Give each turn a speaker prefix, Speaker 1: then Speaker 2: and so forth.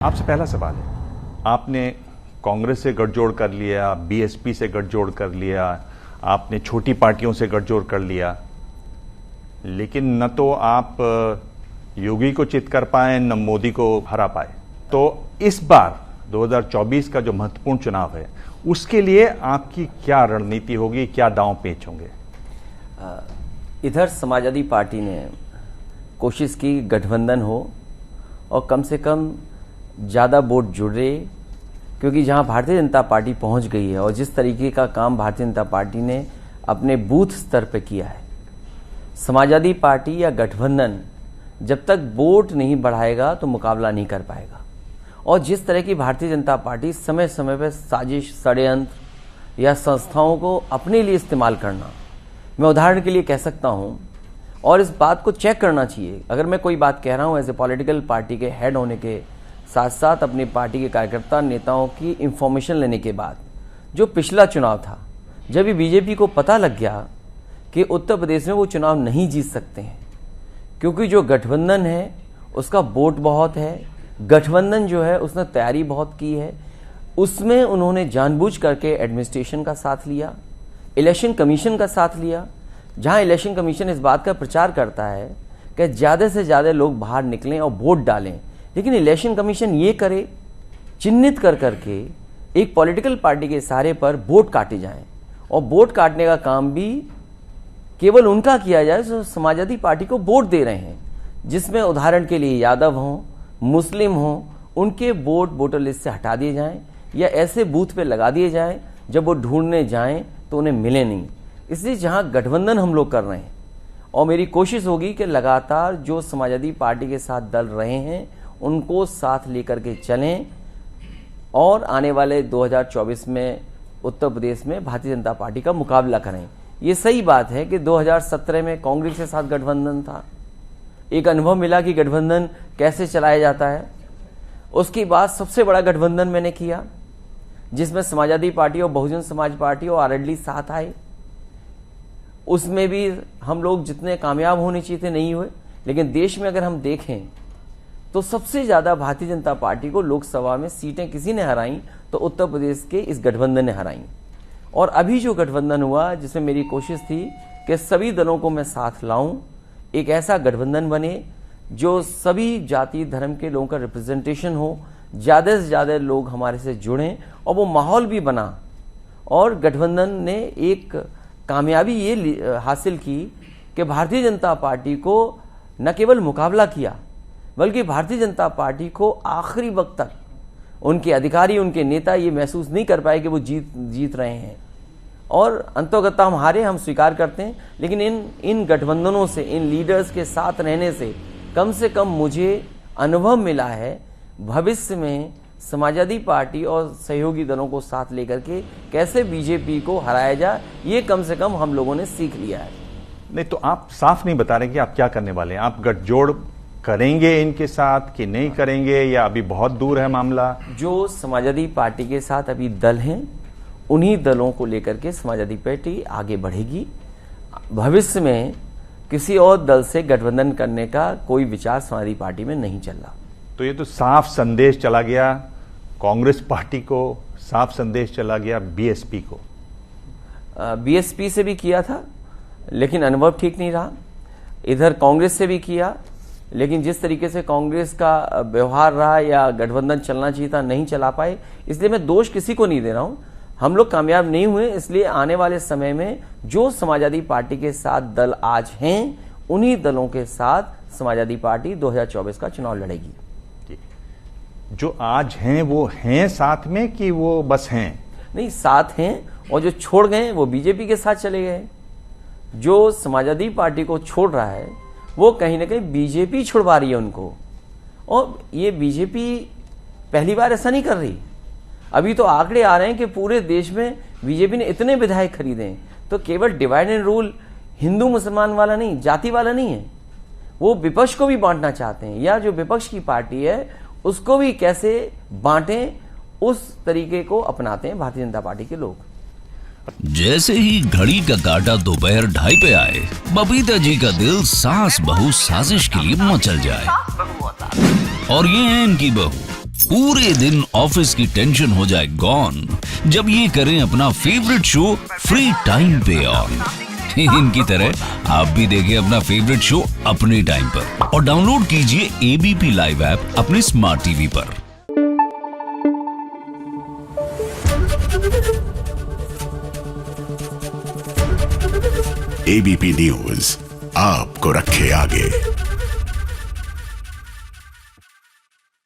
Speaker 1: आपसे पहला सवाल है, आपने कांग्रेस से गठजोड़ कर लिया, बीएसपी से गठजोड़ कर लिया, आपने छोटी पार्टियों से गठजोड़ कर लिया, लेकिन न तो आप योगी को चित कर पाए न मोदी को हरा पाए। तो इस बार 2024 का जो महत्वपूर्ण चुनाव है उसके लिए आपकी क्या रणनीति होगी, क्या दांव पेच होंगे?
Speaker 2: इधर समाजवादी पार्टी ने कोशिश की गठबंधन हो और कम से कम ज़्यादा वोट जुड़े, क्योंकि जहां भारतीय जनता पार्टी पहुंच गई है और जिस तरीके का काम भारतीय जनता पार्टी ने अपने बूथ स्तर पर किया है, समाजवादी पार्टी या गठबंधन जब तक वोट नहीं बढ़ाएगा तो मुकाबला नहीं कर पाएगा। और जिस तरह की भारतीय जनता पार्टी समय समय पर साजिश, षड्यंत्र या संस्थाओं को अपने लिए इस्तेमाल करना, मैं उदाहरण के लिए कह सकता हूं, और इस बात को चेक करना चाहिए। अगर मैं कोई बात कह रहा हूं एज ए पॉलिटिकल पार्टी के हेड होने के साथ साथ अपनी पार्टी के कार्यकर्ता नेताओं की इंफॉर्मेशन लेने के बाद, जो पिछला चुनाव था, जब भी बीजेपी को पता लग गया कि उत्तर प्रदेश में वो चुनाव नहीं जीत सकते हैं, क्योंकि जो गठबंधन है उसका वोट बहुत है, गठबंधन जो है उसने तैयारी बहुत की है, उसमें उन्होंने जानबूझ करके एडमिनिस्ट्रेशन का साथ लिया, इलेक्शन कमीशन का साथ लिया। जहां इलेक्शन कमीशन इस बात का प्रचार करता है कि ज़्यादा से ज़्यादा लोग बाहर निकलें और वोट डालें, लेकिन इलेक्शन कमीशन ये करे चिन्हित कर करके एक पॉलिटिकल पार्टी के सहारे पर वोट काटे जाएं, और वोट काटने का काम भी केवल उनका किया जाए जो समाजवादी पार्टी को वोट दे रहे हैं, जिसमें उदाहरण के लिए यादव हों, मुस्लिम हों, उनके वोट वोटर लिस्ट से हटा दिए जाएं या ऐसे बूथ पे लगा दिए जाएं जब वो ढूंढने जाएं तो उन्हें मिले नहीं। इसलिए जहां गठबंधन हम लोग कर रहे हैं, और मेरी कोशिश होगी कि लगातार जो समाजवादी पार्टी के साथ दल रहे हैं उनको साथ लेकर के चलें, और आने वाले 2024 में उत्तर प्रदेश में भारतीय जनता पार्टी का मुकाबला करें। ये सही बात है कि 2017 में कांग्रेस के साथ गठबंधन था, एक अनुभव मिला कि गठबंधन कैसे चलाया जाता है। उसके बाद सबसे बड़ा गठबंधन मैंने किया जिसमें समाजवादी पार्टी और बहुजन समाज पार्टी और आरएलडी साथ आए। उसमें भी हम लोग जितने कामयाब होने चाहिए थे नहीं हुए, लेकिन देश में अगर हम देखें तो सबसे ज्यादा भारतीय जनता पार्टी को लोकसभा में सीटें किसी ने हराई तो उत्तर प्रदेश के इस गठबंधन ने हराई। और अभी जो गठबंधन हुआ जिसमें मेरी कोशिश थी कि सभी दलों को मैं साथ लाऊं, एक ऐसा गठबंधन बने जो सभी जाति धर्म के लोगों का रिप्रेजेंटेशन हो, ज्यादा से ज्यादा लोग हमारे से जुड़ें और वो माहौल भी बना। और गठबंधन ने एक कामयाबी ये हासिल की कि भारतीय जनता पार्टी को न केवल मुकाबला किया, बल्कि भारतीय जनता पार्टी को आखिरी वक्त तक उनके अधिकारी, उनके नेता ये महसूस नहीं कर पाए कि वो जीत रहे हैं। और अंतोगत्ता हम हारे, हम स्वीकार करते हैं, लेकिन इन गठबंधनों से, इन लीडर्स के साथ रहने से कम मुझे अनुभव मिला है भविष्य में समाजवादी पार्टी और सहयोगी दलों को साथ लेकर के कैसे बीजेपी को हराया जाए, ये कम से कम हम लोगों ने सीख लिया है।
Speaker 1: नहीं तो आप साफ नहीं बता रहे कि आप क्या करने वाले हैं। आप गठजोड़ करेंगे इनके साथ कि नहीं करेंगे, या अभी बहुत दूर है मामला?
Speaker 2: जो समाजवादी पार्टी के साथ अभी दल हैं उन्हीं दलों को लेकर के समाजवादी पार्टी आगे बढ़ेगी। भविष्य में किसी और दल से गठबंधन करने का कोई विचार समाजवादी पार्टी में नहीं चल रहा।
Speaker 1: तो ये तो साफ संदेश चला गया कांग्रेस पार्टी को, साफ संदेश चला गया बीएसपी को।
Speaker 2: बीएसपी से भी किया था लेकिन अनुभव ठीक नहीं रहा, इधर कांग्रेस से भी किया, लेकिन जिस तरीके से कांग्रेस का व्यवहार रहा या गठबंधन चलना चाहिए था नहीं चला पाए। इसलिए मैं दोष किसी को नहीं दे रहा हूं, हम लोग कामयाब नहीं हुए। इसलिए आने वाले समय में जो समाजवादी पार्टी के साथ दल आज हैं उन्हीं दलों के साथ समाजवादी पार्टी 2024 का चुनाव लड़ेगी।
Speaker 1: जो आज हैं वो हैं साथ में कि वो बस हैं?
Speaker 2: नहीं, साथ हैं, और जो छोड़ गए वो बीजेपी के साथ चले गए। जो समाजवादी पार्टी को छोड़ रहा है वो कहीं ना कहीं बीजेपी छुड़वा रही है उनको, और ये बीजेपी पहली बार ऐसा नहीं कर रही। अभी तो आंकड़े आ रहे हैं कि पूरे देश में बीजेपी ने इतने विधायक खरीदे हैं, तो केवल डिवाइड एंड रूल हिंदू मुसलमान वाला नहीं, जाति वाला नहीं है, वो विपक्ष को भी बांटना चाहते हैं, या जो विपक्ष की पार्टी है उसको भी कैसे बांटें, उस तरीके को अपनाते हैं भारतीय जनता पार्टी के लोग।
Speaker 3: जैसे ही घड़ी का काटा दोपहर 2:30 पे आए, बबीता जी का दिल सास बहू साजिश के लिए मचल जाए। और ये है इनकी बहू, पूरे दिन ऑफिस की टेंशन हो जाए गॉन जब ये करें अपना फेवरेट शो फ्री टाइम पे ऑन। इनकी तरह आप भी देखें अपना फेवरेट शो अपने टाइम पर और डाउनलोड कीजिए एबीपी लाइव ऐप अपने स्मार्ट टीवी पर।
Speaker 4: एबीपी न्यूज आपको रखे आगे।